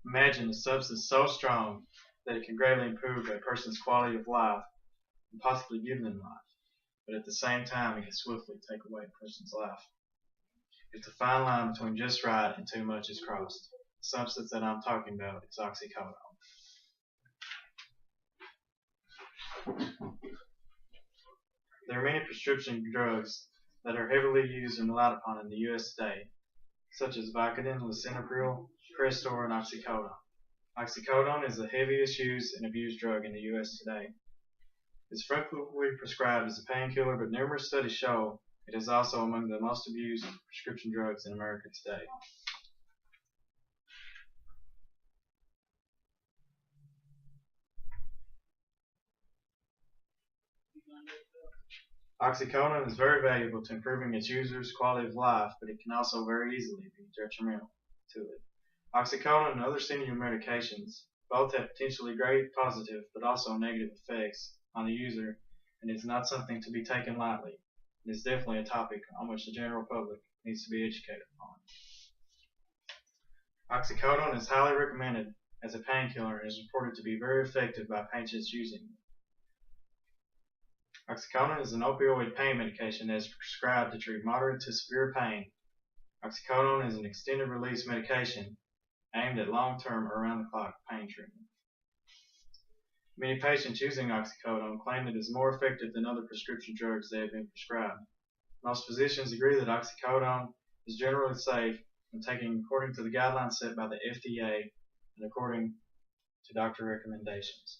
Imagine a substance so strong that it can greatly improve a person's quality of life and possibly give them life, but at the same time it can swiftly take away a person's life. If the fine line between just right and too much is crossed, the substance that I'm talking about is oxycodone. There are many prescription drugs that are heavily used and relied upon in the U.S. today, such as Vicodin, lisinopril, Crestor, and oxycodone. Oxycodone is the heaviest used and abused drug in the U.S. today. It is frequently prescribed as a painkiller, but numerous studies show it is also among the most abused prescription drugs in America today. Oxycodone is very valuable to improving its users' quality of life, but it can also very easily be detrimental to it. Oxycodone and other similar medications both have potentially great positive but also negative effects on the user, and is not something to be taken lightly. It is definitely a topic on which the general public needs to be educated upon. Oxycodone is highly recommended as a painkiller and is reported to be very effective by patients using it. Oxycodone is an opioid pain medication that is prescribed to treat moderate to severe pain. Oxycodone is an extended-release medication aimed at long-term or around-the-clock pain treatment. Many patients using oxycodone claim that it is more effective than other prescription drugs they have been prescribed. Most physicians agree that oxycodone is generally safe when taken according to the guidelines set by the FDA and according to doctor recommendations.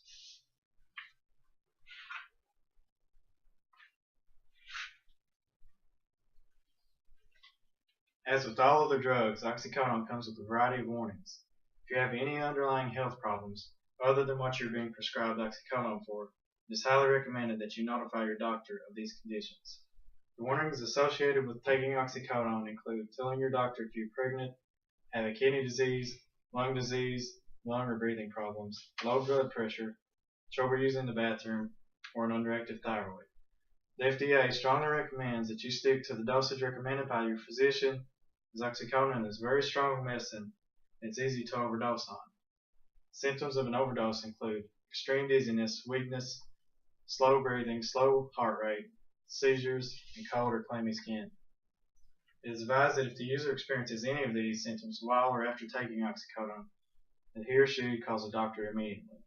As with all other drugs, oxycodone comes with a variety of warnings. If you have any underlying health problems other than what you're being prescribed oxycodone for, it is highly recommended that you notify your doctor of these conditions. The warnings associated with taking oxycodone include telling your doctor if you're pregnant, have a kidney disease, lung or breathing problems, low blood pressure, trouble using the bathroom, or an underactive thyroid. The FDA strongly recommends that you stick to the dosage recommended by your physician, as oxycodone is very strong medicine and it's easy to overdose on. Symptoms of an overdose include extreme dizziness, weakness, slow breathing, slow heart rate, seizures, and cold or clammy skin. It is advised that if the user experiences any of these symptoms while or after taking oxycodone, that he or she calls a doctor immediately.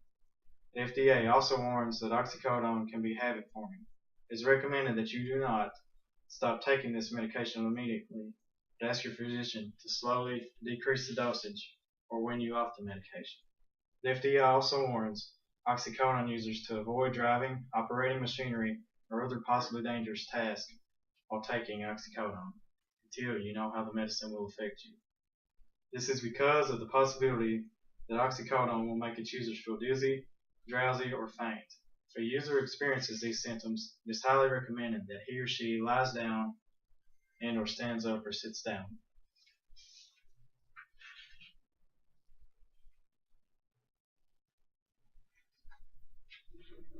The FDA also warns that oxycodone can be habit-forming. It is recommended that you do not stop taking this medication immediately, but ask your physician to slowly decrease the dosage or wean you off the medication. The FDA also warns oxycodone users to avoid driving, operating machinery, or other possibly dangerous tasks while taking oxycodone until you know how the medicine will affect you. This is because of the possibility that oxycodone will make its users feel dizzy, drowsy, or faint. If a user experiences these symptoms, it is highly recommended that he or she lies down and or stands up or sits down.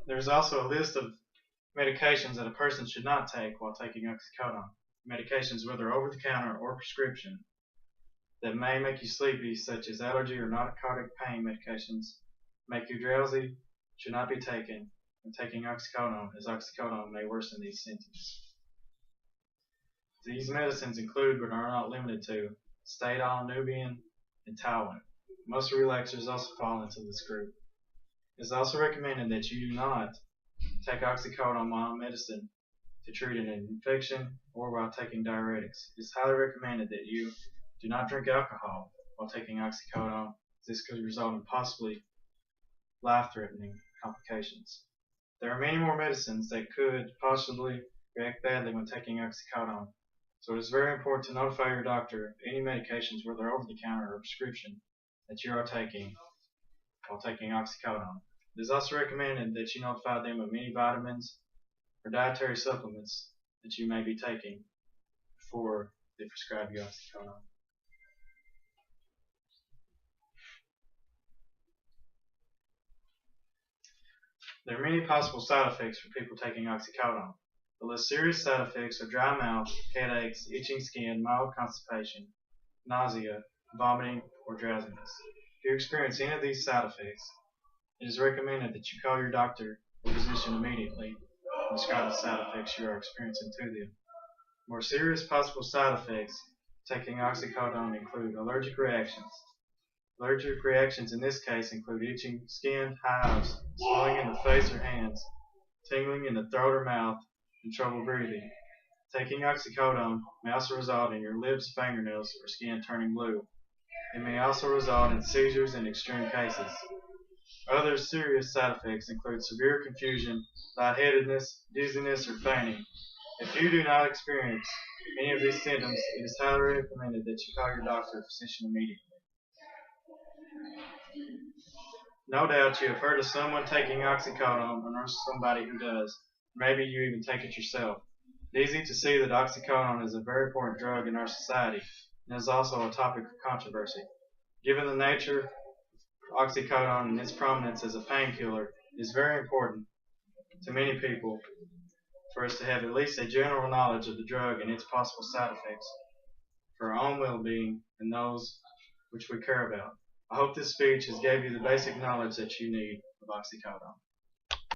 There is also a list of medications that a person should not take while taking oxycodone. Medications, whether over-the-counter or prescription, that may make you sleepy, such as allergy or narcotic pain medications, make you drowsy, should not be taken when taking oxycodone, as oxycodone may worsen these symptoms. These medicines include, but are not limited to, Stadol, Nubian, and Tauin. Most relaxers also fall into this group. It is also recommended that you do not take oxycodone while on medicine to treat an infection or while taking diuretics. It is highly recommended that you do not drink alcohol while taking oxycodone, as this could result in possibly life-threatening complications. There are many more medicines that could possibly react badly when taking oxycodone, so it is very important to notify your doctor of any medications, whether over-the-counter or prescription, that you are taking while taking oxycodone. It is also recommended that you notify them of any vitamins or dietary supplements that you may be taking before they prescribe you oxycodone. There are many possible side effects for people taking oxycodone. The less serious side effects are dry mouth, headaches, itching skin, mild constipation, nausea, vomiting, or drowsiness. you experience any of these side effects, it is recommended that you call your doctor or physician immediately and describe the side effects you are experiencing to them. More serious possible side effects of taking oxycodone include allergic reactions. Allergic reactions in this case include itching skin, hives, swelling in the face or hands, tingling in the throat or mouth, and trouble breathing. Taking oxycodone may also result in your lips, fingernails, or skin turning blue. It may also result in seizures in extreme cases. Other serious side effects include severe confusion, lightheadedness, dizziness, or fainting. If you do not experience any of these symptoms, it is highly recommended that you call your doctor or physician immediately. No doubt you have heard of someone taking oxycodone or know somebody who does. Maybe you even take it yourself. It's easy to see that oxycodone is a very important drug in our society and is also a topic of controversy. Given the nature of oxycodone and its prominence as a painkiller, it is very important to many people for us to have at least a general knowledge of the drug and its possible side effects for our own well-being and those which we care about. I hope this speech has gave you the basic knowledge that you need of oxycodone.